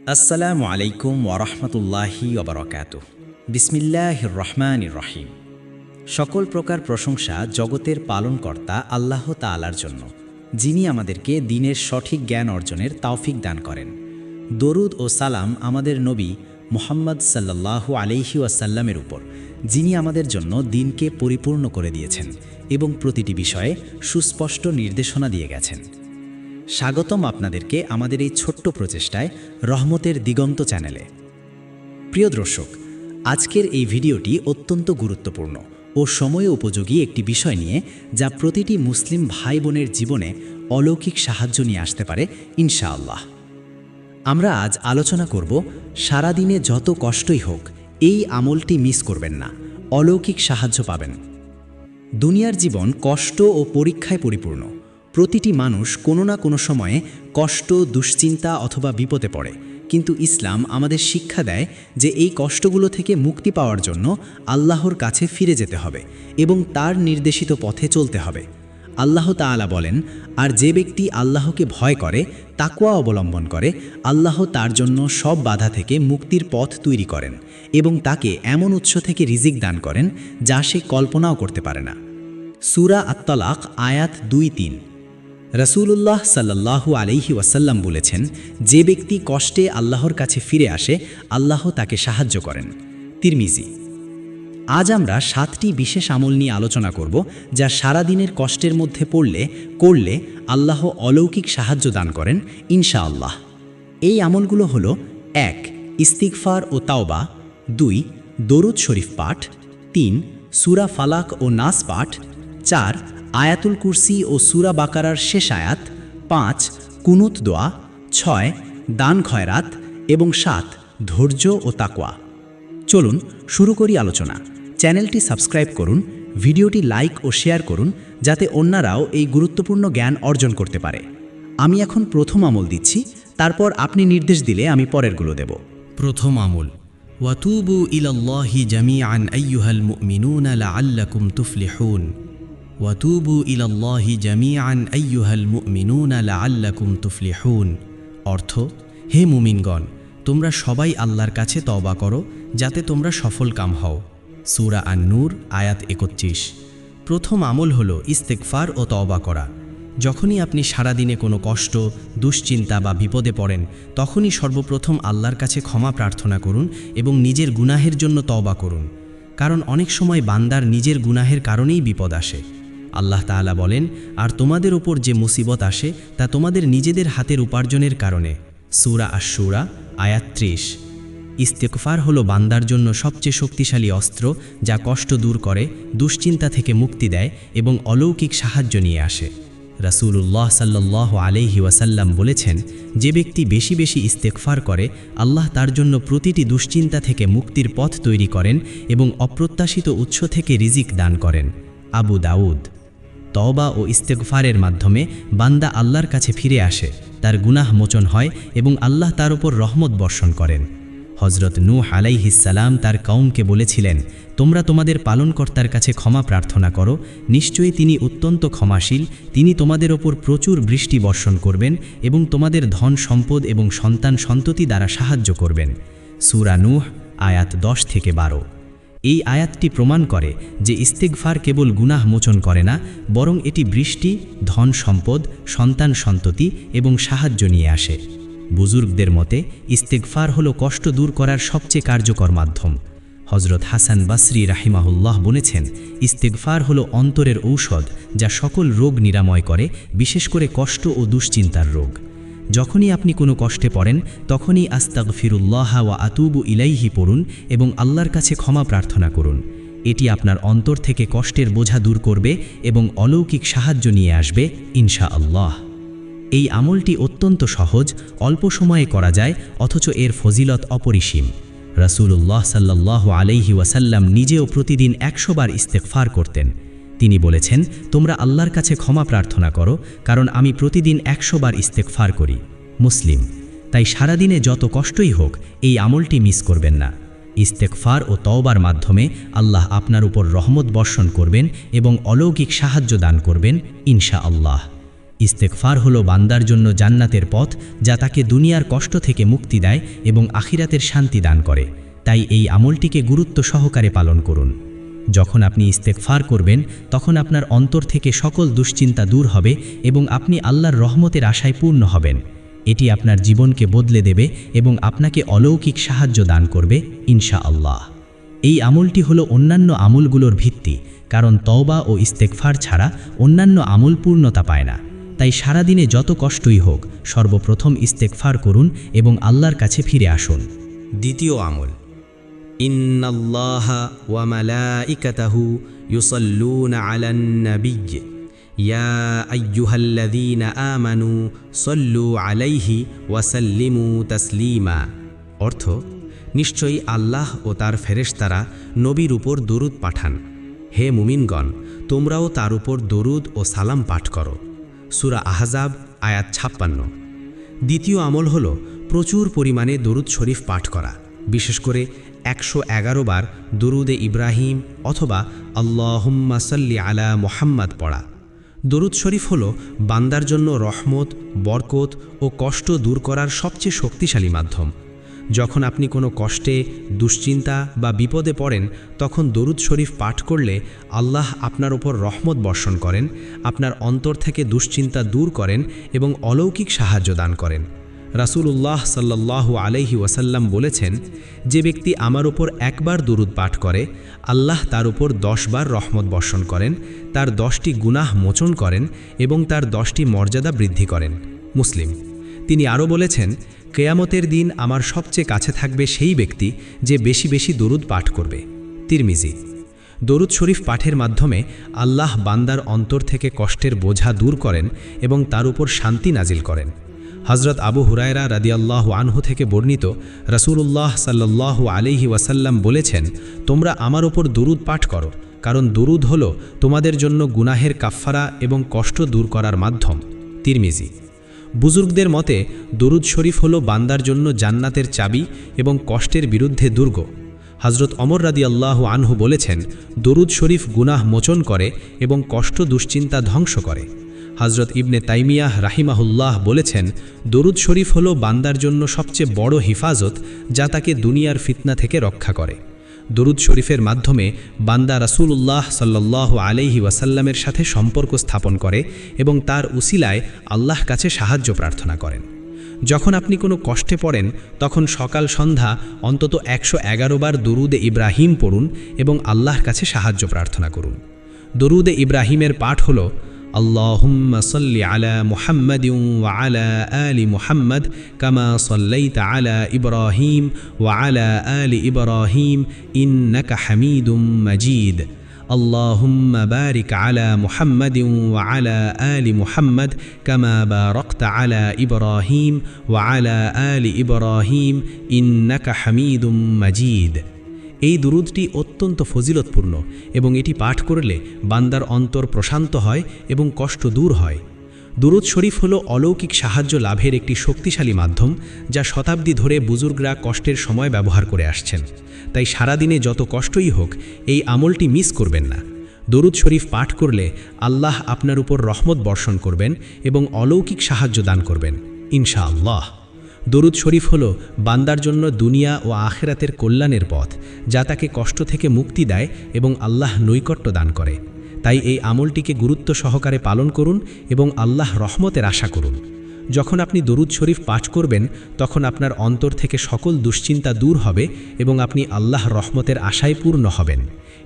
আসসালামু আলাইকুম ওয়ারহমতুল্লাহি ওবরাকাতুহ। বিসমিল্লাহির রহমানির রহিম। সকল প্রকার প্রশংসা জগতের পালনকর্তা আল্লাহ তাআলার জন্য, যিনি আমাদেরকে দ্বীনের সঠিক জ্ঞান অর্জনের তৌফিক দান করেন। দরুদ ও সালাম আমাদের নবী মুহাম্মদ সাল্লাল্লাহু আলাইহি ওয়াসাল্লামের উপর, যিনি আমাদের জন্য দ্বীনকে পরিপূর্ণ করে দিয়েছেন এবং প্রতিটি বিষয়ে সুস্পষ্ট নির্দেশনা দিয়ে গেছেন। স্বাগতম আপনাদেরকে আমাদের এই ছোট্ট প্রচেষ্টায় রহমতের দিগন্ত চ্যানেলে। প্রিয় দর্শক, আজকের এই ভিডিওটি অত্যন্ত গুরুত্বপূর্ণ ও সময় উপযোগী একটি বিষয় নিয়ে, যা প্রতিটি মুসলিম ভাই বোনের জীবনে অলৌকিক সাহায্য নিয়ে আসতে পারে ইনশাআল্লাহ। আমরা আজ আলোচনা করব, সারাদিনে যত কষ্টই হোক এই আমলটি মিস করবেন না, অলৌকিক সাহায্য পাবেন। দুনিয়ার জীবন কষ্ট ও পরীক্ষায় পরিপূর্ণ। প্রতিটি মানুষ কোনো না কোনো সময়ে কষ্ট, দুশ্চিন্তা অথবা বিপদে পড়ে, কিন্তু ইসলাম আমাদের শিক্ষা দেয় যে এই কষ্টগুলো থেকে মুক্তি পাওয়ার জন্য আল্লাহর কাছে ফিরে যেতে হবে এবং তার নির্দেশিত পথে চলতে হবে। আল্লাহ তাআলা বলেন, আর যে ব্যক্তি আল্লাহকে ভয় করে, তাকওয়া অবলম্বন করে, আল্লাহ তার জন্য সব বাধা থেকে মুক্তির পথ তৈরি করেন এবং তাকে এমন উৎস থেকে রিজিক দান করেন যা সে কল্পনাও করতে পারে না। সূরা আত-তালাক আয়াত 2-3। রাসূলুল্লাহ সাল্লাল্লাহু আলাইহি ওয়াসাল্লাম বলেছেন, যে ব্যক্তি কষ্টে আল্লাহর কাছে ফিরে আসে, আল্লাহ তাকে সাহায্য করেন। তিরমিজি। আজ আমরা 7টি বিশেষ আমল নিয়ে আলোচনা করব, যা সারাদিনের কষ্টের মধ্যে করলে আল্লাহ অলৌকিক সাহায্য দান করেন ইনশাআল্লাহ। এই আমলগুলো হলো: 1. ইস্তিগফার ও তাওবা, 2. দরুদ শরীফ পাঠ, 3. সূরা ফালাক ও নাস পাঠ, 4. আয়াতুল কুরসি ও সূরা বাকারার শেষ আয়াত, 5. কুনুত দোয়া, 6. দান খয়রাত এবং 7. ধৈর্য ও তাকওয়া। চলুন শুরু করি আলোচনা। চ্যানেলটি সাবস্ক্রাইব করুন, ভিডিওটি লাইক ও শেয়ার করুন, যাতে অন্যরাও এই গুরুত্বপূর্ণ জ্ঞান অর্জন করতে পারে। আমি এখন প্রথম আমল দিচ্ছি, তারপর আপনি নির্দেশ দিলে আমি পরেরগুলো দেব। প্রথম আমল: ওয়াতুবু ইলাল্লাহি জামিআন আইয়ুহাল মুমিনুনা লাআল্লাকুম তুফলিহুন। ওয়াতুবু ইলাল্লাহি জামিআন আইয়ুহাল মুমিনুনা লাআল্লাকুম তুফলিহুন। অর্থ: হে মুমিনগণ, তোমরা সবাই আল্লাহর কাছে তওবা করো যাতে তোমরা সফলকাম হও। সূরা আন-নূর আয়াত 31। প্রথম আমল হলো ইস্তেগফার ও তওবা করা। যখনই আপনি সারাদিনে কোনো কষ্ট, দুশ্চিন্তা বা বিপদে পড়েন, তখনই সর্বপ্রথম আল্লাহর কাছে ক্ষমা প্রার্থনা করুন এবং নিজের গুনাহের জন্য তওবা করুন। কারণ অনেক সময় বান্দার নিজের গুনাহের কারণেই বিপদ আসে। আল্লাহ তাআলা বলেন, আর তোমাদের ওপর যে মুসিবত আসে তা তোমাদের নিজেদের হাতের উপার্জনের কারণে। সূরা আশ-শুরা আয়াত 30। ইস্তেগফার হলো বান্দার জন্য সবচেয়ে শক্তিশালী অস্ত্র, যা কষ্ট দূর করে, দুশ্চিন্তা থেকে মুক্তি দেয় এবং অলৌকিক সাহায্য নিয়ে আসে। রাসূলুল্লাহ সাল্লাল্লাহু আলাইহি ওয়াসাল্লাম বলেছেন, যে ব্যক্তি বেশি বেশি ইস্তেগফার করে, আল্লাহ তার জন্য প্রতিটি দুশ্চিন্তা থেকে মুক্তির পথ তৈরি করেন এবং অপ্রত্যাশিত উৎস থেকে রিজিক দান করেন। আবু দাউদ। তওবা ও ইস্তেগফারের মাধ্যমে বান্দা আল্লাহর কাছে ফিরে আসে, তার গুনাহ মোচন হয় এবং আল্লাহ তার উপর রহমত বর্ষণ করেন। হযরত নূহ আলাইহিস সালাম তার কওমকে বলেছিলেন, তোমরা তোমাদের পালনকর্তার কাছে ক্ষমা প্রার্থনা করো, নিশ্চয়ই তিনি অত্যন্ত ক্ষমাশীল, তিনি তোমাদের ওপর প্রচুর বৃষ্টি বর্ষণ করবেন এবং তোমাদের ধন সম্পদ এবং সন্তান সন্ততি দ্বারা সাহায্য করবেন। সূরা নূহ আয়াত 10-12। এই আয়াতটি প্রমাণ করে যে ইস্তেগফার কেবল গুনাহ মোচন করে না, বরং এটি বৃষ্টি, ধন সম্পদ, সন্তান সন্ততি এবং সাহায্য নিয়ে আসে। বুজুর্গদের মতে ইস্তেগফার হলো কষ্ট দূর করার সবচেয়ে কার্যকর মাধ্যম। হযরত হাসান বাসরি রাহিমাহুল্লাহ বলেছেন, ইস্তেগফার হলো অন্তরের ঔষধ, যা সকল রোগ নিরাময় করে, বিশেষ করে কষ্ট ও দুশ্চিন্তার রোগ। যখনই আপনি কোনো কষ্টে পড়েন, তখনই আস্তাগফিরুল্লাহ ওয়া আতুবু ইলাইহি পড়ুন এবং আল্লাহর কাছে ক্ষমা প্রার্থনা করুন। এটি আপনার অন্তর থেকে কষ্টের বোঝা দূর করবে এবং অলৌকিক সাহায্য নিয়ে আসবে ইনশাআল্লাহ। এই আমলটি অত্যন্ত সহজ, অল্প সময়ে করা যায়, অথচ এর ফজিলত অপরিসীম। রাসূলুল্লাহ সাল্লাল্লাহু আলাইহি ওয়াসাল্লাম নিজেও প্রতিদিন 100 বার ইস্তেগফার করতেন। তিনি বলেছেন, তোমরা আল্লাহর কাছে ক্ষমা প্রার্থনা করো, কারণ আমি প্রতিদিন 100 বার ইস্তেগফার করি। মুসলিম। তাই সারাদিনে যত কষ্টই হোক এই আমলটি মিস করবেন না। ইস্তেগফার ও তওবার মাধ্যমে আল্লাহ আপনার উপর রহমত বর্ষণ করবেন এবং অলৌকিক সাহায্য দান করবেন ইনশাআল্লাহ। ইস্তেগফার হলো বান্দার জন্য জান্নাতের পথ, যা তাকে দুনিয়ার কষ্ট থেকে মুক্তি দেয় এবং আখিরাতের শান্তি দান করে। তাই এই আমলটিকে গুরুত্ব সহকারে পালন করুন। যখন আপনি ইস্তেগফার করবেন, তখন আপনার অন্তর থেকে সকল দুশ্চিন্তা দূর হবে এবং আপনি আল্লাহর রহমতের আশায় পূর্ণ হবেন। এটি আপনার জীবনকে বদলে দেবে এবং আপনাকে অলৌকিক সাহায্য দান করবে ইনশাআল্লাহ। এই আমলটি হলো অন্যান্য আমলগুলোর ভিত্তি, কারণ তওবা ও ইস্তেগফার ছাড়া অন্যান্য আমল পূর্ণতা পায় না। তাই সারাদিনে যত কষ্টই হোক, সর্বপ্রথম ইস্তেগফার করুন এবং আল্লাহর কাছে ফিরে আসুন। দ্বিতীয় আমল, ইন্নাল্লাহা ওয়া মালাইকাতাহু ইউসাল্লুনা আলান নাবিয়্য ইয়া আইয়ুহাল্লাযীনা আমানু সাল্লু আলাইহি ওয়া সাল্লিমু তাসলিমা। অর্থ, নিশ্চয়ই আল্লাহ ও তার ফেরেশতারা নবীর উপর দরুদ পাঠান। হে মুমিনগণ, তোমরাও তার উপর দরুদ ও সালাম পাঠ করো। সূরা আহজাব আয়াত 56। দ্বিতীয় আমল হল প্রচুর পরিমাণে দরুদ শরীফ পাঠ করা, বিশেষ করে 111 বার দরুদে ইব্রাহিম অথবা আল্লাহুম্মা সাল্লি আলা মুহাম্মাদ পড়া। দরুদ শরীফ হল বান্দার জন্য রহমত, বরকত ও কষ্ট দূর করার সবচেয়ে শক্তিশালী মাধ্যম। যখন আপনি কোনো কষ্টে, দুশ্চিন্তা বা বিপদে পড়েন, তখন দরুদ শরীফ পাঠ করলে আল্লাহ আপনার উপর রহমত বর্ষণ করেন, আপনার অন্তর থেকে দুশ্চিন্তা দূর করেন এবং অলৌকিক সাহায্য দান করেন। রাসূলুল্লাহ সাল্লাল্লাহু আলাইহি ওয়াসাল্লাম বলেছেন, যে ব্যক্তি আমার উপর একবার দরুদ পাঠ করে, আল্লাহ তার উপর 10 বার রহমত বর্ষণ করেন, তার 10টি গুনাহ মোচন করেন এবং তার 10টি মর্যাদা বৃদ্ধি করেন। মুসলিম। তিনি আরও বলেছেন, কিয়ামতের দিন আমার সবচেয়ে কাছে থাকবে সেই ব্যক্তি যে বেশি বেশি দরুদ পাঠ করবে। তিরমিজি। দরুদ শরীফ পাঠের মাধ্যমে আল্লাহ বান্দার অন্তর থেকে কষ্টের বোঝা দূর করেন এবং তার উপর শান্তি নাজিল করেন। হযরত আবু হুরায়রা রাদিয়াল্লাহু আনহু থেকে বর্ণিত, রাসূলুল্লাহ সাল্লাল্লাহু আলাইহি ওয়াসাল্লাম বলেছেন, তোমরা আমার উপর দরুদ পাঠ করো, কারণ দরুদ হলো তোমাদের জন্য গুনাহের কাফফারা এবং কষ্ট দূর করার মাধ্যম। তিরমিজি। বুজুর্গদের মতে দরুদ শরীফ হলো বান্দার জন্য জান্নাতের চাবি এবং কষ্টের বিরুদ্ধে দুর্গ। হযরত ওমর রাদিয়াল্লাহু আনহু বলেছেন, দরুদ শরীফ গুনাহ মোচন করে এবং কষ্ট দুশ্চিন্তা ধ্বংস করে। হযরত ইবনে তাইমিয়াহ রাহিমাহুল্লাহ বলেছেন, দরুদ শরীফ হলো বান্দার জন্য সবচেয়ে বড় হিফাজত, যা তাকে দুনিয়ার ফিতনা থেকে রক্ষা করে। দরুদ শরীফের মাধ্যমে বান্দা রাসূলুল্লাহ সাল্লাল্লাহু আলাইহি ওয়াসাল্লামের সাথে সম্পর্ক স্থাপন করে এবং তার উসিলায় আল্লাহ কাছে সাহায্য প্রার্থনা করেন। যখন আপনি কোনো কষ্টে পড়েন, তখন সকাল সন্ধ্যা অন্তত 111 বার দরুদে ইব্রাহিম পড়ুন এবং আল্লাহর কাছে সাহায্য প্রার্থনা করুন। দরুদে ইব্রাহিমের পাঠ হল, আল্লাহুম্মা সাল্লি আলা মুহাম্মাদিন ওয়া আলা আলি মুহাম্মাদ কামা সাল্লাইতা আলা ইব্রাহিম ওয়া আলা আলি ইব্রাহিম ইন্নাকা হামিদুম মাজিদ। اللهم بارك على محمد وعلى آل محمد كما باركت على إبراهيم وعلى آل إبراهيم إنك حميد مجيد। এই দুরুদটি অত্যন্ত ফজিলতপূর্ণ এবং এটি পাঠ করলে বান্দার অন্তর প্রশান্ত হয় এবং কষ্ট দূর হয়। দুরুদ শরীফ হলো অলৌকিক সাহায্য লাভের একটি শক্তিশালী মাধ্যম, যা শতাব্দী ধরে বুজুর্গরা কষ্টের সময় ব্যবহার করে আসছেন। তাই সারাদিনে যত কষ্টই হোক, এই আমলটি মিস করবেন না। দরুদ শরীফ পাঠ করলে আল্লাহ আপনার উপর রহমত বর্ষণ করবেন এবং অলৌকিক সাহায্য দান করবেন ইনশাআল্লাহ। দরুদ শরীফ হলো বান্দার জন্য দুনিয়া ও আখিরাতের কল্যাণের পথ, যা তাকে কষ্ট থেকে মুক্তি দেয় এবং আল্লাহ নৈকট্য দান করে। তাই এই আমলটিকে গুরুত্ব সহকারে পালন করুন এবং আল্লাহ রহমতের আশা করুন। যখন আপনি দরুদ শরীফ পাঠ করবেন, তখন আপনার অন্তর থেকে সকল দুশ্চিন্তা দূর হবে এবং আপনি আল্লাহ রহমতের আশায় পূর্ণ হবেন।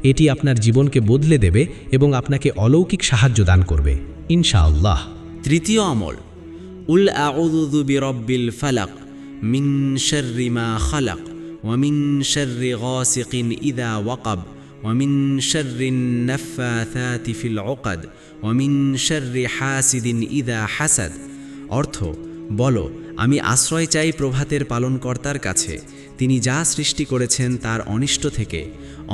এটি আপনার জীবনকে বদলে দেবে এবং আপনাকে অলৌকিক সাহায্য দান করবে ইনশাআল্লাহ। তৃতীয় আমল, উল আউযু বিরব্বিল ফালাক মিন শাররি মা খালাক ওয়া মিন শাররি গাসিকিন ইযা ওয়াকাব ওয়া মিন শাররিন নাফাথাতি ফিল উকাদ ওয়া মিন শাররি হাসিদিন ইযা হাসাদ। অর্থ, বলো, আমি আশ্রয় চাই প্রভাতের পালনকর্তার কাছে, তিনি যা সৃষ্টি করেছেন তার অনিষ্ট থেকে,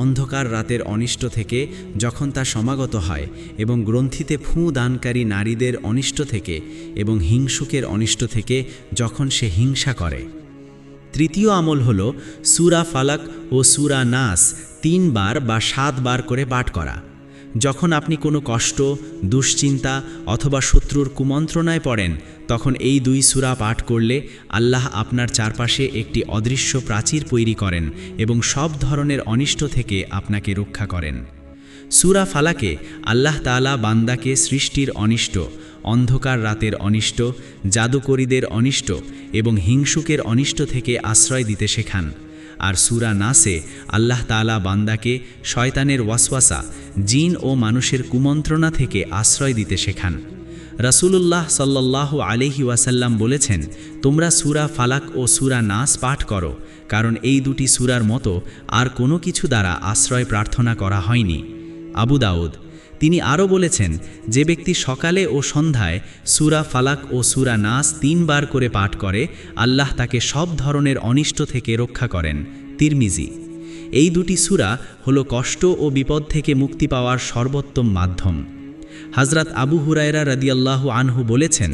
অন্ধকার রাতের অনিষ্ট থেকে যখন তা সমাগত হয়, এবং গ্রন্থিতে ফুঁ দানকারী নারীদের অনিষ্ট থেকে এবং হিংসুকের অনিষ্ট থেকে যখন সে হিংসা করে। তৃতীয় আমল হল সূরা ফালাক ও সূরা নাস 3 বার বা 7 বার করে পাঠ করা। যখন আপনি কোনো কষ্ট, দুশ্চিন্তা অথবা শত্রুর কুমন্ত্রণায় পড়েন, তখন এই 2 সূরা পাঠ করলে আল্লাহ আপনার চারপাশে একটি অদৃশ্য প্রাচীর তৈরি করেন এবং সব ধরনের অনিষ্ট থেকে আপনাকে রক্ষা করেন। সূরা ফালাকে আল্লাহ তাআলা বান্দাকে সৃষ্টির অনিষ্ট, অন্ধকার রাতের অনিষ্ট, জাদুকরীদের অনিষ্ট এবং হিংসুকের অনিষ্ট থেকে আশ্রয় দিতে শেখান। আর সূরা নাসে আল্লাহ তাআলা বান্দাকে শয়তানের ওয়াসওয়াসা, জিন ও মানুষের কুমন্ত্রণা থেকে আশ্রয় দিতে শেখান। রাসূলুল্লাহ সাল্লাল্লাহু আলাইহি ওয়াসাল্লাম বলেছেন, তোমরা সূরা ফালাক ও সূরা নাস পাঠ করো, কারণ এই 2টি সূরার মতো আর কোনো কিছু দ্বারা আশ্রয় প্রার্থনা করা হয়নি। আবু দাউদ। তিনি আরও বলেছেন, যে ব্যক্তি সকালে ও সন্ধ্যায় সূরা ফালাক ও সূরা নাস 3 বার করে পাঠ করে, আল্লাহ তাকে সব ধরনের অনিষ্ট থেকে রক্ষা করেন। তিরমিজি। এই 2টি সূরা হলো কষ্ট ও বিপদ থেকে মুক্তি পাওয়ার সর্বোত্তম মাধ্যম। হযরত আবু হুরায়রা রাদিয়াল্লাহু আনহু বলেছেন,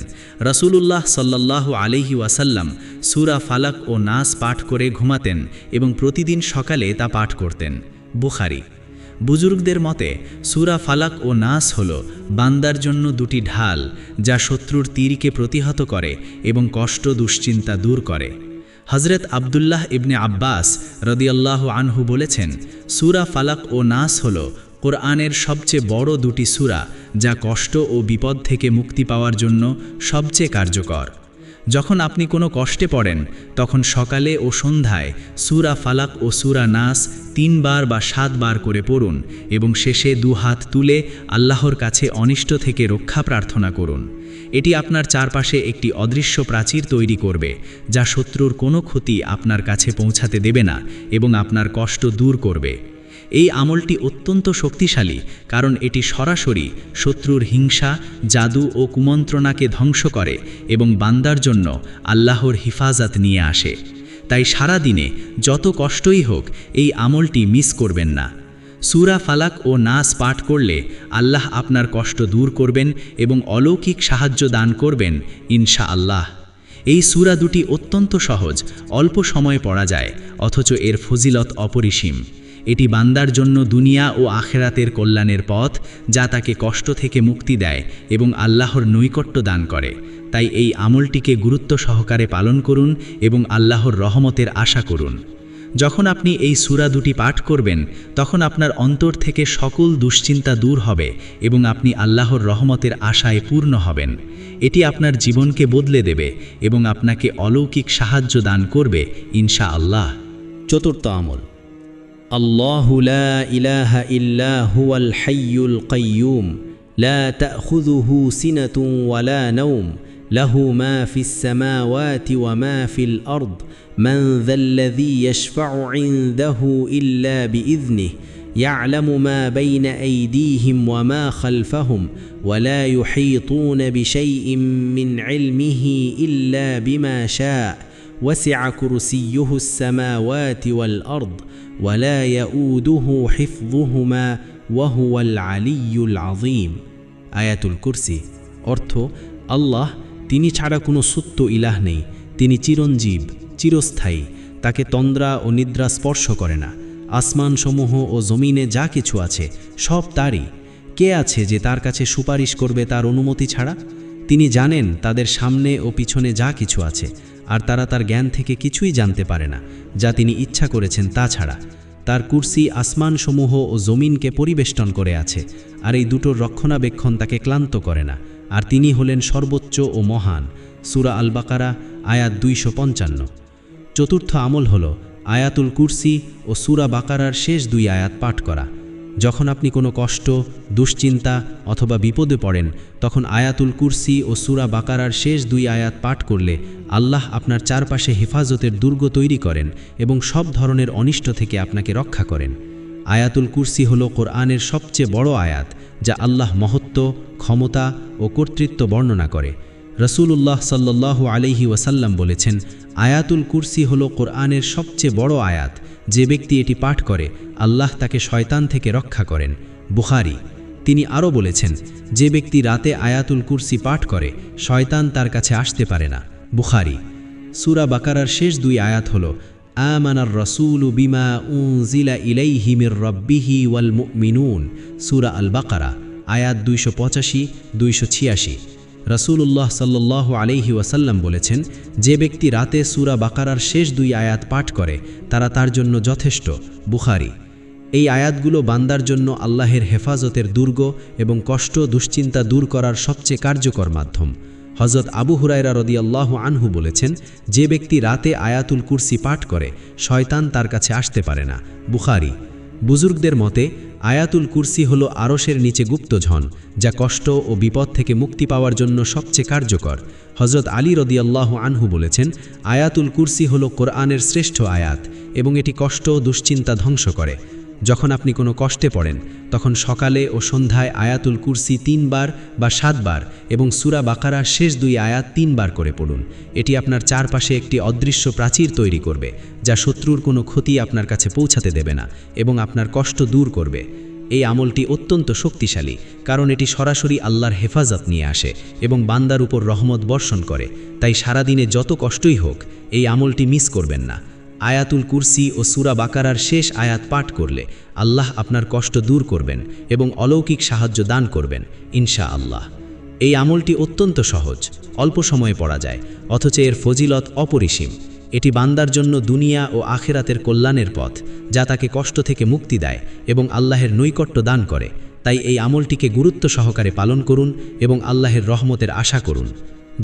রাসূলুল্লাহ সাল্লাল্লাহু আলাইহি ওয়াসাল্লাম সূরা ফালাক ও নাস পাঠ করে ঘুমাতেন এবং প্রতিদিন সকালে তা পাঠ করতেন। বুখারী। বুজুর্গদের মতে সূরা ফালাক ও নাস হল বান্দার জন্য 2টি ঢাল, যা শত্রুর তীরকে প্রতিহত করে এবং কষ্ট দুশ্চিন্তা দূর করে। হযরত আব্দুল্লাহ ইবনে আব্বাস রাদিয়াল্লাহু আনহু বলেছেন, সূরা ফালাক ও নাস হল কোরআনের সবচেয়ে বড় 2টি সূরা, যা কষ্ট ও বিপদ থেকে মুক্তি পাওয়ার জন্য সবচেয়ে কার্যকর। যখন আপনি কোনো কষ্টে পড়েন, তখন সকালে ও সন্ধ্যায় সূরা ফালাক ও সূরা নাস 3 বার বা 7 বার করে পড়ুন এবং শেষে 2 হাত তুলে আল্লাহর কাছে অনিষ্ট থেকে রক্ষা প্রার্থনা করুন। এটি আপনার চারপাশে একটি অদৃশ্য প্রাচীর তৈরি করবে, যা শত্রুর কোনো ক্ষতি আপনার কাছে পৌঁছাতে দেবে না এবং আপনার কষ্ট দূর করবে। এই আমলটি অত্যন্ত শক্তিশালী, কারণ এটি সরাসরি শত্রুর হিংসা, জাদু ও কুমন্ত্রণাকে ধ্বংস করে এবং বান্দার জন্য আল্লাহর হিফাজত নিয়ে আসে। তাই সারা দিনে যত কষ্টই হোক, এই আমলটি মিস করবেন না। সূরা ফালাক ও নাস পাঠ করলে আল্লাহ আপনার কষ্ট দূর করবেন এবং অলৌকিক সাহায্য দান করবেন ইনশাআল্লাহ। এই সূরা 2টি অত্যন্ত সহজ, অল্প সময়ে পড়া যায়, অথচ এর ফজিলত অপরিসীম। এটি বান্দার জন্য দুনিয়া ও আখিরাতের কল্যাণের পথ, যা তাকে কষ্ট থেকে মুক্তি দেয় এবং আল্লাহর নৈকট্য দান করে। তাই এই আমলটিকে গুরুত্ব সহকারে পালন করুন এবং আল্লাহর রহমতের আশা করুন। যখন আপনি এই সূরা 2টি পাঠ করবেন, তখন আপনার অন্তর থেকে সকল দুশ্চিন্তা দূর হবে এবং আপনি আল্লাহর রহমতের আশায় পূর্ণ হবেন। এটি আপনার জীবনকে বদলে দেবে এবং আপনাকে অলৌকিক সাহায্য দান করবে ইনশাআল্লাহ। চতুর্থ আমল, আল্লাহু লা ইলাহা ইল্লা হুয়াল হাইয়ুল কাইয়্যুম লা তাখুযুহু সিনাতুন ওয়ালা নাওম লাহু মা ফিস সামাওয়াতি ওয়া মা ফিল আরদ মান যাল্লাযী ইয়াশফা'ু ইনদাহু ইল্লা বিইযনিহি يعلم ما بين أيديهم وما خلفهم ولا يحيطون بشيء من علمه إلا بما شاء وسع كرسيه السماوات والأرض ولا يؤوده حفظهما وهو العلي العظيم। আয়াতুল কুরসি অর্থ, আল্লাহ, তিনি ছাড়া কোনো সত্য ইলাহ নেই, তিনি চিরঞ্জীব, চিরস্থায়ী, তাকে তন্দ্রা ও নিদ্রা স্পর্শ করে না। আসমানসমূহ ও জমিনে যা কিছু আছে সব তারই। কে আছে যে তার কাছে সুপারিশ করবে তার অনুমতি ছাড়া? তিনি জানেন তাদের সামনে ও পিছনে যা কিছু আছে, আর তারা তার জ্ঞান থেকে কিছুই জানতে পারে না, যা তিনি ইচ্ছা করেছেন তা ছাড়া। তার কুরসি আসমানসমূহ ও জমিনকে পরিবেষ্টন করে আছে, আর এই দুটোর রক্ষণাবেক্ষণ তাকে ক্লান্ত করে না, আর তিনি হলেন সর্বোচ্চ ও মহান। সূরা আল বাকারা আয়াত 255। চতুর্থ আমল হল আয়াতুল কুরসি ও সূরা বাকারার শেষ 2 আয়াত পাঠ করা। যখন আপনি কোনো কষ্ট, দুশ্চিন্তা অথবা বিপদে পড়েন, তখন আয়াতুল কুরসি ও সূরা বাকারার শেষ 2 আয়াত পাঠ করলে আল্লাহ আপনার চারপাশে হেফাজতের দুর্গ তৈরি করেন এবং সব ধরনের অনিষ্ট থেকে আপনাকে রক্ষা করেন। আয়াতুল কুরসি হল কোরআনের সবচেয়ে বড় আয়াত, যা আল্লাহ মহত্ব, ক্ষমতা ও কর্তৃত্ব বর্ণনা করে। রাসূলুল্লাহ সাল্লাল্লাহু আলাইহি ওয়াসাল্লাম বলেছেন, আয়াতুল কুরসি হল কোরআনের সবচেয়ে বড় আয়াত। যে ব্যক্তি এটি পাঠ করে, আল্লাহ তাকে শয়তান থেকে রক্ষা করেন। বুখারী। তিনি আরও বলেছেন, যে ব্যক্তি রাতে আয়াতুল কুরসি পাঠ করে, শয়তান তার কাছে আসতে পারে না। বুখারী। সূরা বাকারার শেষ 2 আয়াত হল, আমানার রাসূলু বিমা উনজিলা ইলাইহি মির রাব্বিহি ওয়াল মুমিনুন সূরা আল বাকারা আয়াত 285-286। রাসূলুল্লাহ সাল্লাল্লাহু আলাইহি ওয়াসাল্লাম বলেছেন, যে ব্যক্তি রাতে সূরা বাকারার শেষ 2 আয়াত পাঠ করে তারা তার জন্য যথেষ্ট। বুখারী। এই আয়াতগুলো বান্দার জন্য আল্লাহের হেফাজতের দুর্গ এবং কষ্ট দুশ্চিন্তা দূর করার সবচেয়ে কার্যকর মাধ্যম। হযরত আবু হুরায়রা রাদিয়াল্লাহু আনহু বলেছেন, যে ব্যক্তি রাতে আয়াতুল কুরসি পাঠ করে শয়তান তার কাছে আসতে পারে না। বুখারী। বুজুর্গদের মতে আয়াতুল কুরসি হলো আরশের নিচে গুপ্তধন, যা কষ্ট ও বিপদ থেকে মুক্তি পাওয়ার জন্য সবচেয়ে কার্যকর। হযরত আলী রাদিয়াল্লাহু আনহু বলেছেন, আয়াতুল কুরসি হলো কোরআনের শ্রেষ্ঠ আয়াত এবং এটি কষ্ট ও দুশ্চিন্তা ধ্বংস করে। যখন আপনি কোনো কষ্টে পড়েন তখন সকালে ও সন্ধ্যায় আয়াতুল কুরসি 3 বার বা 7 বার এবং সূরা বাকারার শেষ 2 আয়াত 3 বার করে পড়ুন। এটি আপনার চারপাশে একটি অদৃশ্য প্রাচীর তৈরি করবে, যা শত্রুর কোনো ক্ষতি আপনার কাছে পৌঁছাতে দেবে না এবং আপনার কষ্ট দূর করবে। এই আমলটি অত্যন্ত শক্তিশালী, কারণ এটি সরাসরি আল্লাহর হেফাজত নিয়ে আসে এবং বান্দার উপর রহমত বর্ষণ করে। তাই সারাদিনে যত কষ্টই হোক এই আমলটি মিস করবেন না। আয়াতুল কুরসি ও সূরা বাকারার শেষ আয়াত পাঠ করলে আল্লাহ আপনার কষ্ট দূর করবেন এবং অলৌকিক সাহায্য দান করবেন ইনশাআল্লাহ। এই আমলটি অত্যন্ত সহজ, অল্প সময়ে পড়া যায়, অথচ এর ফজিলত অপরিসীম। এটি বান্দার জন্য দুনিয়া ও আখিরাতের কল্যাণের পথ, যা তাকে কষ্ট থেকে মুক্তি দেয় এবং আল্লাহের নৈকট্য দান করে। তাই এই আমলটিকে গুরুত্ব সহকারে পালন করুন এবং আল্লাহের রহমতের আশা করুন।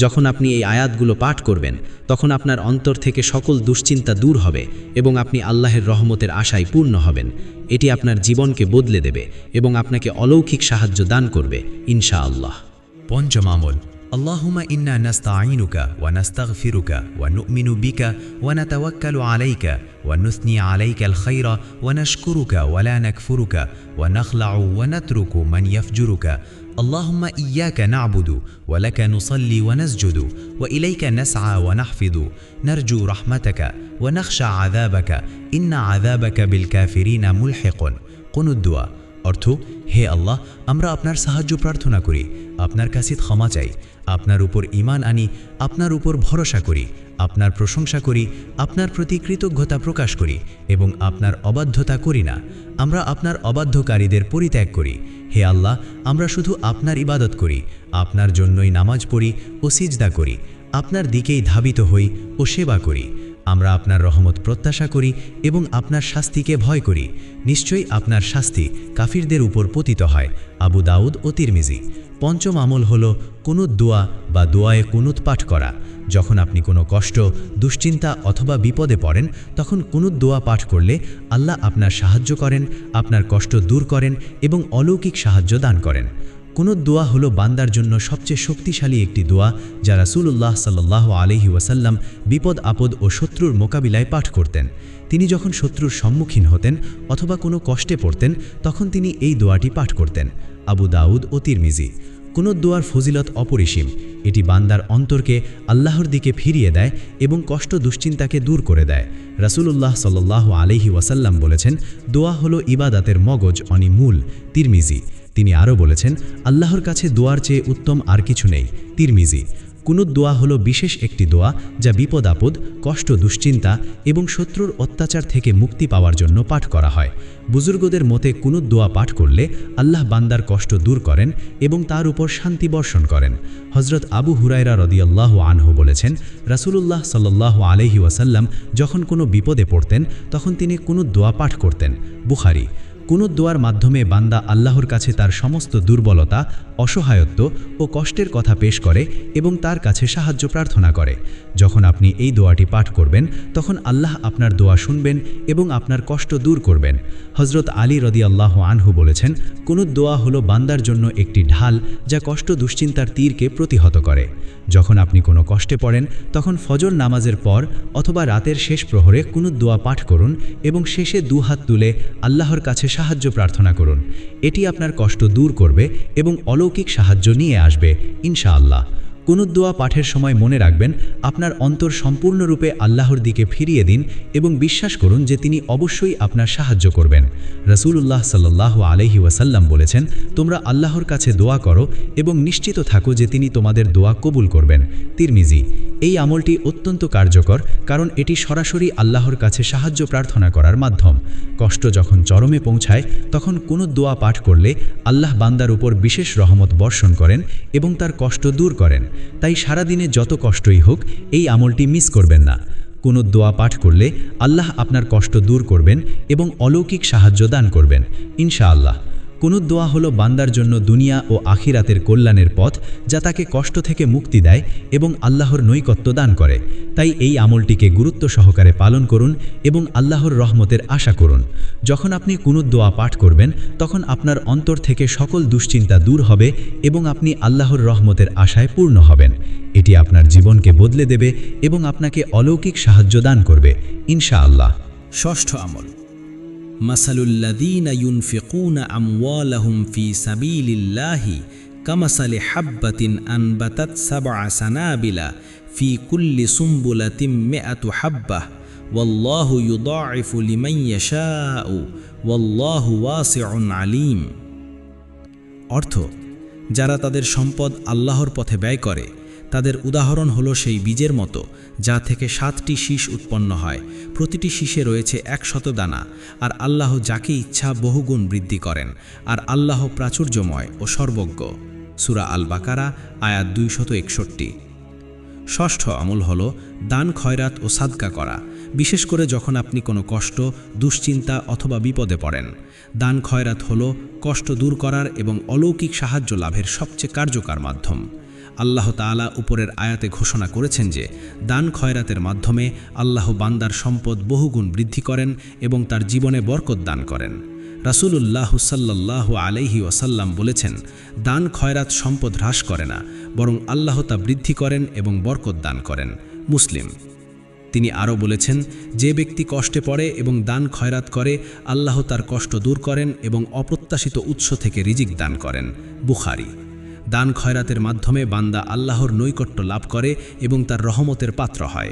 যখন আপনি এই আয়াতগুলো পাঠ করবেন তখন আপনার অন্তর থেকে সকল দুশ্চিন্তা দূর হবে এবং আপনি আল্লাহের রহমতের আশায় পূর্ণ হবেন। এটি আপনার জীবনকে বদলে দেবে এবং আপনাকে অলৌকিক সাহায্য দান করবে ইনশাআল্লাহ। পঞ্চম আমল। اللهم إنا نستعينك ونستغفرك ونؤمن بك ونتوكل عليك ونثني عليك الخير ونشكرك ولا نكفرك ونخلع ونترك من يفجرك اللهم إياك نعبد ولك نصلي ونسجد وإليك نسعى ونحفظ نرجو رحمتك ونخشى عذابك إن عذابك بالكافرين ملحق। কুনুত দোয়া। অর্থ, হে আল্লাহ, আমরা আপনার সাহায্য প্রার্থনা করি, আপনার কাছে ক্ষমা চাই, আপনার উপর ঈমান আনি, আপনার উপর ভরসা করি, আপনার প্রশংসা করি, আপনার প্রতি কৃতজ্ঞতা প্রকাশ করি এবং আপনার অবাধ্যতা করি না। আমরা আপনার অবাধ্যকারীদের পরিত্যাগ করি। হে আল্লাহ, আমরা শুধু আপনার ইবাদত করি, আপনার জন্যই নামাজ পড়ি ও সিজদা করি, আপনার দিকেই ধাবিত হই ও সেবা করি। আমরা আপনার রহমত প্রত্যাশা করি এবং আপনার শাস্তিকে ভয় করি। নিশ্চয়ই আপনার শাস্তি কাফিরদের উপর পতিত হয়। আবু দাউদ ও তিরমিজি। পঞ্চম আমল হল কুনুত দোয়া বা দোয়ায়ে কুনুত পাঠ করা। যখন আপনি কোনো কষ্ট, দুশ্চিন্তা অথবা বিপদে পড়েন তখন কুনুত দোয়া পাঠ করলে আল্লাহ আপনার সাহায্য করেন, আপনার কষ্ট দূর করেন এবং অলৌকিক সাহায্য দান করেন। কুনুত দোয়া হলো বান্দার জন্য সবচেয়ে শক্তিশালী একটি দোয়া, যা রাসূলুল্লাহ সাল্লাল্লাহু আলাইহি ওয়াসাল্লাম বিপদ আপদ ও শত্রুর মোকাবিলায় পাঠ করতেন। তিনি যখন শত্রুর সম্মুখীন হতেন অথবা কোনো কষ্টে পড়তেন তখন তিনি এই দোয়াটি পাঠ করতেন। আবু দাউদ ও তিরমিজি। কুনুত দোয়ার ফজিলত অপরিসীম। এটি বান্দার অন্তরকে আল্লাহর দিকে ফিরিয়ে দেয় এবং কষ্ট দুশ্চিন্তাকে দূর করে দেয়। রাসূলুল্লাহ সাল্লাল্লাহু আলাইহি ওয়াসাল্লাম বলেছেন, দোয়া হলো ইবাদাতের মগজ মূল। তিরমিজি। তিনি আরও বলেছেন, আল্লাহর কাছে দোয়ার চেয়ে উত্তম আর কিছু নেই। তিরমিজি। কুনুত দোয়া হলো বিশেষ একটি দোয়া, যা বিপদ আপদ, কষ্ট দুশ্চিন্তা এবং শত্রুর অত্যাচার থেকে মুক্তি পাওয়ার জন্য পাঠ করা হয়। বুজুর্গদের মতে কুনুত দোয়া পাঠ করলে আল্লাহ বান্দার কষ্ট দূর করেন এবং তার উপর শান্তি বর্ষণ করেন। হযরত আবু হুরায়রা রাদিয়াল্লাহু আনহু বলেছেন, রাসূলুল্লাহ সাল্লাল্লাহু আলাইহি ওয়াসাল্লাম যখন কোনো বিপদে পড়তেন তখন তিনি কুনুত দোয়া পাঠ করতেন। বুখারী। কুনুত দোয়ার মাধ্যমে বান্দা আল্লাহর কাছে তার সমস্ত দুর্বলতা, অসহায়ত্ব ও কষ্টের কথা পেশ করে এবং তার কাছে সাহায্য প্রার্থনা করে। যখন আপনি এই দোয়াটি পাঠ করবেন তখন আল্লাহ আপনার দোয়া শুনবেন এবং আপনার কষ্ট দূর করবেন। হযরত আলী রাদিয়াল্লাহু আনহু বলেছেন, কুনুত দোয়া হলো বান্দার জন্য একটি ঢাল, যা কষ্ট দুশ্চিন্তার তীরকে প্রতিহত করে। যখন আপনি কোনো কষ্টে পড়েন তখন ফজর নামাজের পর অথবা রাতের শেষ প্রহরে কুনুত দোয়া পাঠ করুন এবং শেষে দুহাত তুলে আল্লাহর কাছে সাহায্য প্রার্থনা করুন। এটি আপনার কষ্ট দূর করবে এবং অলৌকিক সাহায্য নিয়ে আসবে ইনশাআল্লাহ। কুনুত দোয়া পাঠের সময় মনে রাখবেন, আপনার অন্তর সম্পূর্ণরূপে আল্লাহর দিকে ফিরিয়ে দিন এবং বিশ্বাস করুন যে তিনি অবশ্যই আপনার সাহায্য করবেন। রাসূলুল্লাহ সাল্লাল্লাহু আলাইহি ওয়াসাল্লাম বলেছেন, তোমরা আল্লাহর কাছে দোয়া করো এবং নিশ্চিত থাকো যে তিনি তোমাদের দোয়া কবুল করবেন। তিরমিজি। এই আমলটি অত্যন্ত কার্যকর, কারণ এটি সরাসরি আল্লাহর কাছে সাহায্য প্রার্থনা করার মাধ্যম। কষ্ট যখন চরমে পৌঁছায় তখন কোনো দোয়া পাঠ করলে আল্লাহ বান্দার উপর বিশেষ রহমত বর্ষণ করেন এবং তার কষ্ট দূর করেন। তাই সারাদিনে যত কষ্টই হোক এই আমলটি মিস করবেন না। কোনো দোয়া পাঠ করলে আল্লাহ আপনার কষ্ট দূর করবেন এবং অলৌকিক সাহায্য দান করবেন ইনশাআল্লাহ। কোনো দোয়া হলো বান্দার জন্য দুনিয়া ও আখিরাতের কল্যাণের পথ, যা তাকে কষ্ট থেকে মুক্তি দেয় এবং আল্লাহর নৈকট্য দান করে। তাই এই আমলটিকে গুরুত্ব সহকারে পালন করুন এবং আল্লাহর রহমতের আশা করুন। যখন আপনি কোনো দোয়া পাঠ করবেন তখন আপনার অন্তর থেকে সকল দুশ্চিন্তা দূর হবে এবং আপনি আল্লাহর রহমতের আশায় পূর্ণ হবেন। এটি আপনার জীবনকে বদলে দেবে এবং আপনাকে অলৌকিক সাহায্য দান করবে ইনশাআল্লাহ। ষষ্ঠ আমল, মাসালুল্লাযীনা ইউনফিকুনা আমওয়ালাহুম ফি সাবিলিল্লাহি কামাসালি হাব্বাতিন আনবাতাত সাবআ সানাবিলা ফি কুল্লি সুম্বুলাতিন মিআতু হাব্বাহ ওয়াল্লাহু ইউদাঈফু লিমান ইয়াশাউ ওয়াল্লাহু ওয়াসিউন আলীম। অর্থ, যারা তাদের সম্পদ আল্লাহর পথে ব্যয় করে তাদের উদাহরণ হলো সেই বীজের মতো যা থেকে 7টি শীষ উৎপন্ন হয়, প্রতিটি শীষে রয়েছে 100 দানা, আর আল্লাহ যাকে ইচ্ছা বহুগুণ বৃদ্ধি করেন, আর আল্লাহ প্রাচুর্যময় ও সর্বজ্ঞ। সূরা আল বাকারা আয়াত 261। ষষ্ঠ আমল হল দান খয়রাত ও সাদকা করা, বিশেষ করে যখন আপনি কোনো কষ্ট, দুশ্চিন্তা অথবা বিপদে পড়েন। দান খয়রাত হল কষ্ট দূর করার এবং অলৌকিক সাহায্য লাভের সবচেয়ে কার্যকর মাধ্যম। আল্লাহ তাআলা উপরের আয়াতে ঘোষণা করেছেন যে দান খয়রাতের মাধ্যমে আল্লাহ বান্দার সম্পদ বহুগুণ বৃদ্ধি করেন এবং তার জীবনে বরকত দান করেন। রাসূলুল্লাহ সাল্লাল্লাহু আলাইহি ওয়াসাল্লাম বলেছেন, দান খয়রাত সম্পদ হ্রাস করে না, বরং আল্লাহ তা বৃদ্ধি করেন এবং বরকত দান করেন। মুসলিম। তিনি আরও বলেছেন, যে ব্যক্তি কষ্টে পড়ে এবং দান খয়রাত করে আল্লাহ তার কষ্ট দূর করেন এবং অপ্রত্যাশিত উৎস থেকে রিজিক দান করেন। বুখারী। দান খয়রাতের মাধ্যমে বান্দা আল্লাহর নৈকট্য লাভ করে এবং তার রহমতের পাত্র হয়।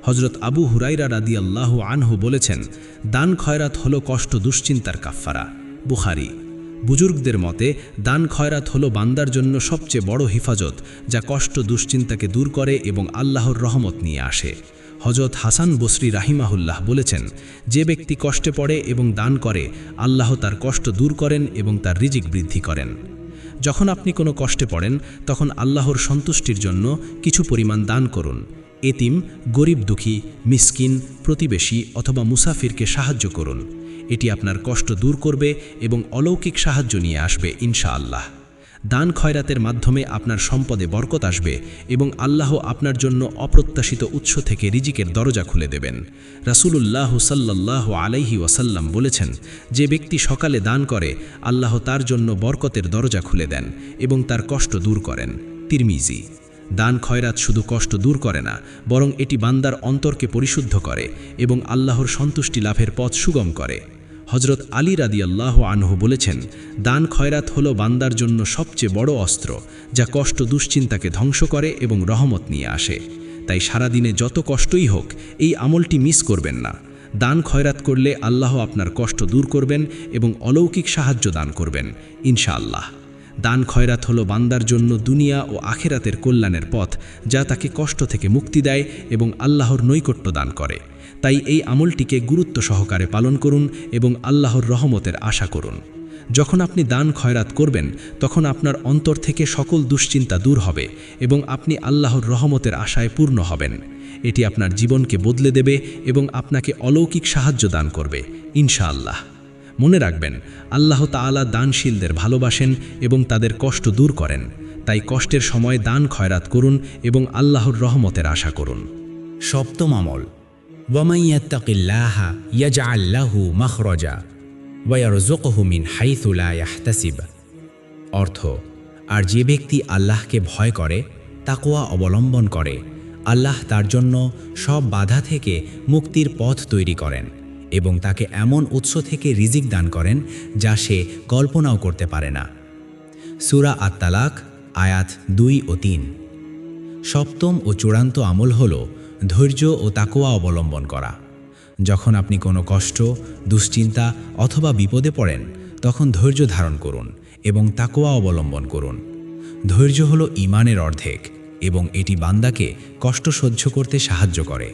হযরত আবু হুরায়রা রাদিয়াল্লাহু আনহু বলেছেন, দান খয়রাত হলো কষ্ট দুশ্চিন্তার কাফফারা। বুখারী। বুজুর্গদের মতে দান খয়রাত হলো বান্দার জন্য সবচেয়ে বড় হিফাজত, যা কষ্ট দুশ্চিন্তাকে দূর করে এবং আল্লাহর রহমত নিয়ে আসে। হযরত হাসান বসরি রাহিমাহুল্লাহ বলেছেন, যে ব্যক্তি কষ্টে পড়ে এবং দান করে আল্লাহ তার কষ্ট দূর করেন এবং তার রিজিক বৃদ্ধি করেন। যখন আপনি কোনো কষ্টে পড়েন তখন আল্লাহর সন্তুষ্টির জন্য কিছু পরিমাণ দান করুন। এতিম, গরিব দুঃখী, মিসকিন, প্রতিবেশী অথবা মুসাফিরকে সাহায্য করুন। এটি আপনার কষ্ট দূর করবে এবং অলৌকিক সাহায্য নিয়ে আসবে ইনশাআল্লাহ। দান খয়রাতের মাধ্যমে আপনার সম্পদে বরকত আসবে এবং আল্লাহ আপনার জন্য অপ্রত্যাশিত উৎস থেকে রিজিকের দরজা খুলে দেবেন। রাসূলুল্লাহ সাল্লাল্লাহু আলাইহি ওয়াসাল্লাম বলেছেন, যে ব্যক্তি সকালে দান করে আল্লাহ তার জন্য বরকতের দরজা খুলে দেন এবং তার কষ্ট দূর করেন। তিরমিজি। দান খয়রাত শুধু কষ্ট দূর করে না, বরং এটি বান্দার অন্তরকে পরিশুদ্ধ করে এবং আল্লাহর সন্তুষ্টি লাভের পথ সুগম করে। হযরত আলী রাদিয়াল্লাহু আনহু বলেছেন, দান খয়রাত হলো বান্দার জন্য সবচেয়ে বড় অস্ত্র, যা কষ্ট দুশ্চিন্তাকে ধ্বংস করে এবং রহমত নিয়ে আসে। তাই সারাদিনে যত কষ্টই হোক এই আমলটি মিস করবেন না। দান খয়রাত করলে আল্লাহ আপনার কষ্ট দূর করবেন এবং অলৌকিক সাহায্য দান করবেন ইনশাআল্লাহ। দান খয়রাত হলো বান্দার জন্য দুনিয়া ও আখিরাতের কল্যাণের পথ, যা তাকে কষ্ট থেকে মুক্তি দেয় এবং আল্লাহর নৈকট্য দান করে। তাই এই আমলটিকে গুরুত্ব সহকারে পালন করুন এবং আল্লাহর রহমতের আশা করুন। যখন আপনি দান খয়রাত করবেন তখন আপনার অন্তর থেকে সকল দুশ্চিন্তা দূর হবে এবং আপনি আল্লাহর রহমতের আশায় পূর্ণ হবেন। এটি আপনার জীবনকে বদলে দেবে এবং আপনাকে অলৌকিক সাহায্য দান করবে ইনশাআল্লাহ। মনে রাখবেন, আল্লাহ তাআলা দানশীলদের ভালোবাসেন এবং তাদের কষ্ট দূর করেন। তাই কষ্টের সময় দান খয়রাত করুন এবং আল্লাহর রহমতের আশা করুন। সপ্তম আমল, ওয়ামান ইয়াত্তাকিল্লাহা ইয়াজআল লাহু মাখরাজা ওয়া ইয়ারযুকহু মিন হাইথু লা ইয়াহতাসিব। অর্থ, আর যে ব্যক্তি আল্লাহকে ভয় করে, তাকওয়া অবলম্বন করে, আল্লাহ তার জন্য সব বাধা থেকে মুক্তির পথ তৈরি করেন এবং তাকে এমন উৎস থেকে রিজিক দান করেন যা সে কল্পনাও করতে পারে না। সূরা আত-তালাক আয়াত 2 ও 3। সপ্তম ও চূড়ান্ত আমল হল ধৈর্য ও তাকওয়া অবলম্বন করা। যখন আপনি কোনো কষ্ট, দুশ্চিন্তা অথবা বিপদে পড়েন তখন ধৈর্য ধারণ করুন এবং তাকওয়া অবলম্বন করুন। ধৈর্য হলো ঈমানের অর্ধেক, এবং এটি বান্দাকে কষ্ট সহ্য করতে সাহায্য করে।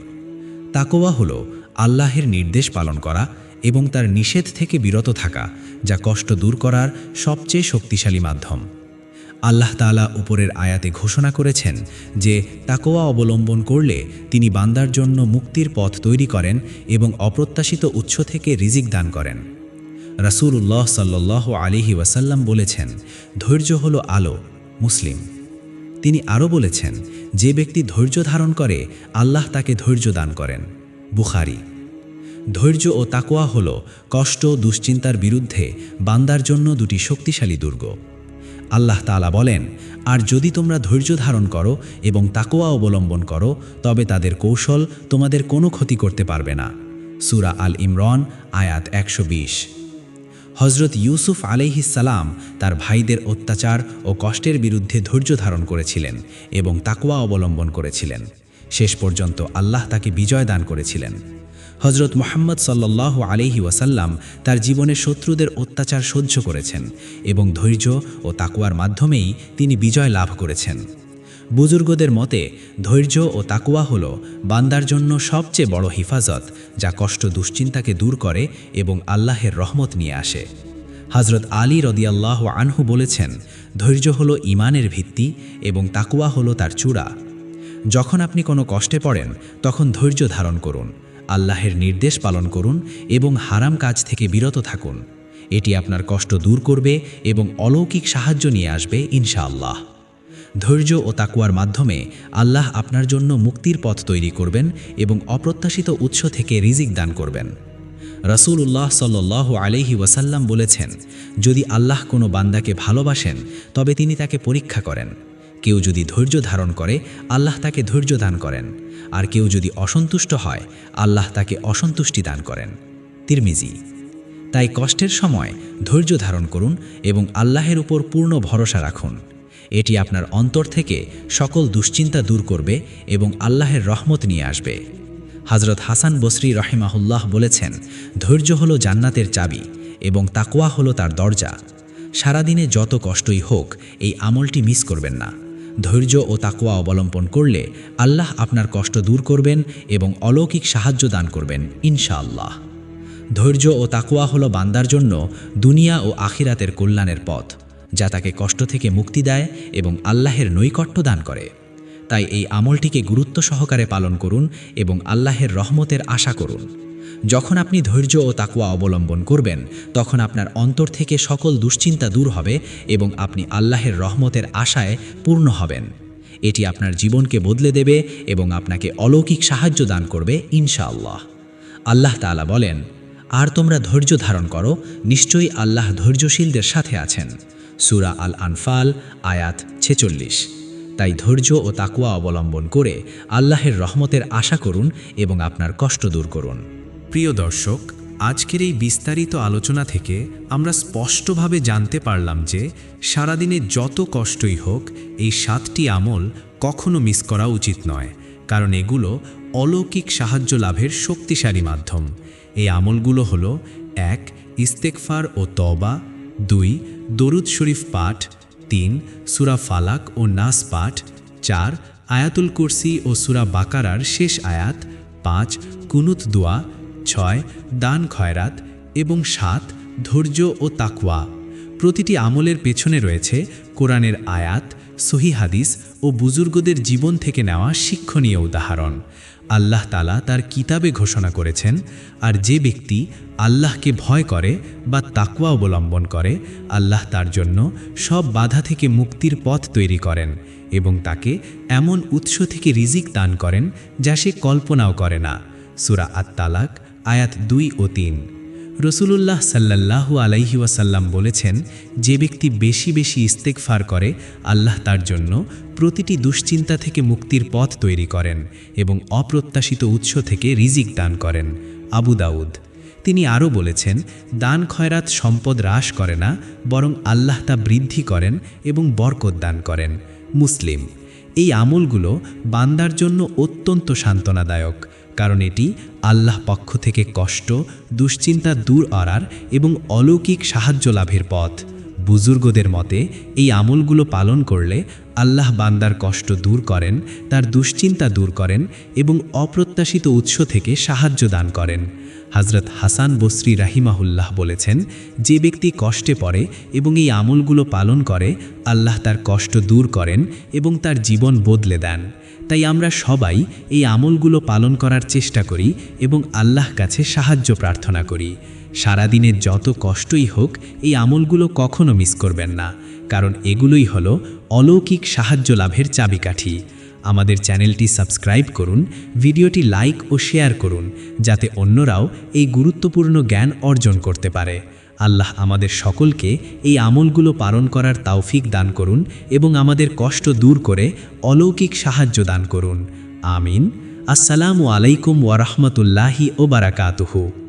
তাকওয়া হলো আল্লাহের নির্দেশ পালন করা এবং তার নিষেধ থেকে বিরত থাকা, যা কষ্ট দূর করার সবচেয়ে শক্তিশালী মাধ্যম। আল্লাহ তাআলা উপরের আয়াতে ঘোষণা করেছেন যে তাকওয়া অবলম্বন করলে তিনি বান্দার জন্য মুক্তির পথ তৈরি করেন এবং অপ্রত্যাশিত উৎস থেকে রিজিক দান করেন। রাসূলুল্লাহ সাল্লাল্লাহু আলাইহি ওয়াসাল্লাম বলেছেন, ধৈর্য হলো আলো। মুসলিম। তিনি আরও বলেছেন, যে ব্যক্তি ধৈর্য ধারণ করে আল্লাহ তাকে ধৈর্য দান করেন। বুখারী। ধৈর্য ও তাকওয়া হল কষ্ট দুশ্চিন্তার বিরুদ্ধে বান্দার জন্য দুটি শক্তিশালী দুর্গ। আল্লাহ তাআলা বলেন, আর যদি তোমরা ধৈর্য ধারণ করো এবং তাকওয়া অবলম্বন করো তবে তাদের কৌশল তোমাদের কোনো ক্ষতি করতে পারবে না। সূরা আল ইমরান আয়াত 120। হজরত ইউসুফ আলাইহিস সালাম তার ভাইদের অত্যাচার ও কষ্টের বিরুদ্ধে ধৈর্য ধারণ করেছিলেন এবং তাকওয়া অবলম্বন করেছিলেন। শেষ পর্যন্ত আল্লাহ তাকে বিজয় দান করেছিলেন। হজরত মুহাম্মদ সাল্লাল্লাহু আলাইহি ওয়াসাল্লাম তার জীবনে শত্রুদের অত্যাচার সহ্য করেছেন এবং ধৈর্য ও তাকওয়ার মাধ্যমেই তিনি বিজয় লাভ করেছেন। বুজুর্গদের মতে ধৈর্য ও তাকওয়া হল বান্দার জন্য সবচেয়ে বড় হিফাজত, যা কষ্ট দুশ্চিন্তাকে দূর করে এবং আল্লাহের রহমত নিয়ে আসে। হজরত আলী রাদিয়াল্লাহু আনহু বলেছেন, ধৈর্য হল ঈমানের ভিত্তি এবং তাকওয়া হল তার চূড়া। যখন আপনি কোনো কষ্টে পড়েন তখন ধৈর্য ধারণ করুন, আল্লাহের নির্দেশ পালন করুন এবং হারাম কাজ থেকে বিরত থাকুন। এটি আপনার কষ্ট দূর করবে এবং অলৌকিক সাহায্য নিয়ে আসবে ইনশাআল্লাহ। ধৈর্য ও তাকওয়ার মাধ্যমে আল্লাহ আপনার জন্য মুক্তির পথ তৈরি করবেন এবং অপ্রত্যাশিত উৎস থেকে রিজিক দান করবেন। রাসূলুল্লাহ সাল্লাল্লাহু আলাইহি ওয়াসাল্লাম বলেছেন, যদি আল্লাহ কোনো বান্দাকে ভালোবাসেন তবে তিনি তাকে পরীক্ষা করেন। কেউ যদি ধৈর্য ধারণ করে আল্লাহ তাকে ধৈর্য দান করেন, আর কেউ যদি অসন্তুষ্ট হয় আল্লাহ তাকে অসন্তুষ্টি দান করেন। তিরমিজি। তাই কষ্টের সময় ধৈর্য ধারণ করুন এবং আল্লাহের উপর পূর্ণ ভরসা রাখুন। এটি আপনার অন্তর থেকে সকল দুশ্চিন্তা দূর করবে এবং আল্লাহের রহমত নিয়ে আসবে। হযরত হাসান বসরি রাহিমাহুল্লাহ বলেছেন, ধৈর্য হলো জান্নাতের চাবি এবং তাকওয়া হলো তার দরজা। সারাদিনে যত কষ্টই হোক এই আমলটি মিস করবেন না। ধৈর্য ও তাকওয়া অবলম্বন করলে আল্লাহ আপনার কষ্ট দূর করবেন এবং অলৌকিক সাহায্য দান করবেন ইনশাআল্লাহ। ধৈর্য ও তাকওয়া হলো বান্দার জন্য দুনিয়া ও আখিরাতের কল্যাণের পথ, যা তাকে কষ্ট থেকে মুক্তি দেয় এবং আল্লাহের নৈকট্য দান করে। তাই এই আমলটিকে গুরুত্ব সহকারে পালন করুন এবং আল্লাহের রহমতের আশা করুন। যখন আপনি ধৈর্য ও তাকওয়া অবলম্বন করবেন তখন আপনার অন্তর থেকে সকল দুশ্চিন্তা দূর হবে এবং আপনি আল্লাহের রহমতের আশায় পূর্ণ হবেন। এটি আপনার জীবনকে বদলে দেবে এবং আপনাকে অলৌকিক সাহায্য দান করবে ইনশাআল্লাহ। আল্লাহ তাআলা বলেন, আর তোমরা ধৈর্য ধারণ করো, নিশ্চয়ই আল্লাহ ধৈর্যশীলদের সাথে আছেন। সূরা আল আনফাল আয়াত 46। তাই ধৈর্য ও তাকওয়া অবলম্বন করে আল্লাহের রহমতের আশা করুন এবং আপনার কষ্ট দূর করুন। প্রিয় দর্শক, আজকের এই বিস্তারিত আলোচনা থেকে আমরা স্পষ্টভাবে জানতে পারলাম যে সারাদিনে যত কষ্টই হোক এই 7টি আমল কখনো মিস করা উচিত নয়, কারণ এগুলো অলৌকিক সাহায্য লাভের শক্তিশালী মাধ্যম। এই আমলগুলো হলো: 1. ইস্তেগফার ও তওবা, 2. দরুদ শরীফ পাঠ, 3. সূরা ফালাক ও নাস পাঠ, 4. আয়াতুল কুরসি ও সূরা বাকারার শেষ আয়াত, 5. কুনুত দোয়া, 6. দান খয়রাত এবং 7. ধৈর্য ও তাকওয়া। প্রতিটি আমলের পেছনে রয়েছে কোরআনের আয়াত, সহিহ হাদিস ও বুজুর্গদের জীবন থেকে নেওয়া শিক্ষণীয় উদাহরণ। আল্লাহ তাআলা তার কিতাবে ঘোষণা করেছেন, আর যে ব্যক্তি আল্লাহকে ভয় করে বা তাকওয়া অবলম্বন করে আল্লাহ তার জন্য সব বাধা থেকে মুক্তির পথ তৈরি করেন এবং তাকে এমন উৎস থেকে রিজিক দান করেন যা সে কল্পনাও করে না। সূরা আত-তালাক আয়াত 2 ও 3। রাসূলুল্লাহ সাল্লাল্লাহু আলাইহি ওয়াসাল্লাম বলেছেন, যে ব্যক্তি বেশি বেশি ইস্তেগফার করে আল্লাহ তার জন্য প্রতিটি দুশ্চিন্তা থেকে মুক্তির পথ তৈরি করেন এবং অপ্রত্যাশিত উৎস থেকে রিজিক দান করেন। আবু দাউদ। তিনি আরও বলেছেন, দান খয়রাত সম্পদ হ্রাস করে না, বরং আল্লাহ তা বৃদ্ধি করেন এবং বরকত দান করেন। মুসলিম। এই আমলগুলো বান্দার জন্য অত্যন্ত সান্ত্বনাদায়ক, কারণ এটি আল্লাহ পক্ষ থেকে কষ্ট দুশ্চিন্তা দূর করার এবং অলৌকিক সাহায্য লাভের পথ। বুজুর্গদের মতে এই আমলগুলো পালন করলে আল্লাহ বান্দার কষ্ট দূর করেন, তার দুশ্চিন্তা দূর করেন এবং অপ্রত্যাশিত উৎস থেকে সাহায্য দান করেন। হযরত হাসান বসরি রাহিমাহুল্লাহ বলেছেন, যে ব্যক্তি কষ্টে পড়ে এবং এই আমলগুলো পালন করে, আল্লাহ তার কষ্ট দূর করেন এবং তার জীবন বদলে দেন। তাই আমরা সবাই এই আমলগুলো পালন করার চেষ্টা করি এবং আল্লাহ কাছে সাহায্য প্রার্থনা করি। সারাদিনের যত কষ্টই হোক, এই আমলগুলো কখনো মিস করবেন না, কারণ এগুলোই হলো অলৌকিক সাহায্য লাভের চাবিকাঠি। আমাদের চ্যানেলটি সাবস্ক্রাইব করুন, ভিডিওটি লাইক ও শেয়ার করুন, যাতে অন্যরাও এই গুরুত্বপূর্ণ জ্ঞান অর্জন করতে পারে। আল্লাহ আমাদের সকলকে এই আমলগুলো পালন করার তৌফিক দান করুন এবং আমাদের কষ্ট দূর করে অলৌকিক সাহায্য দান করুন। আমিন। আসসালামু আলাইকুম ওয়া রাহমাতুল্লাহি ওয়া বারাকাতুহু।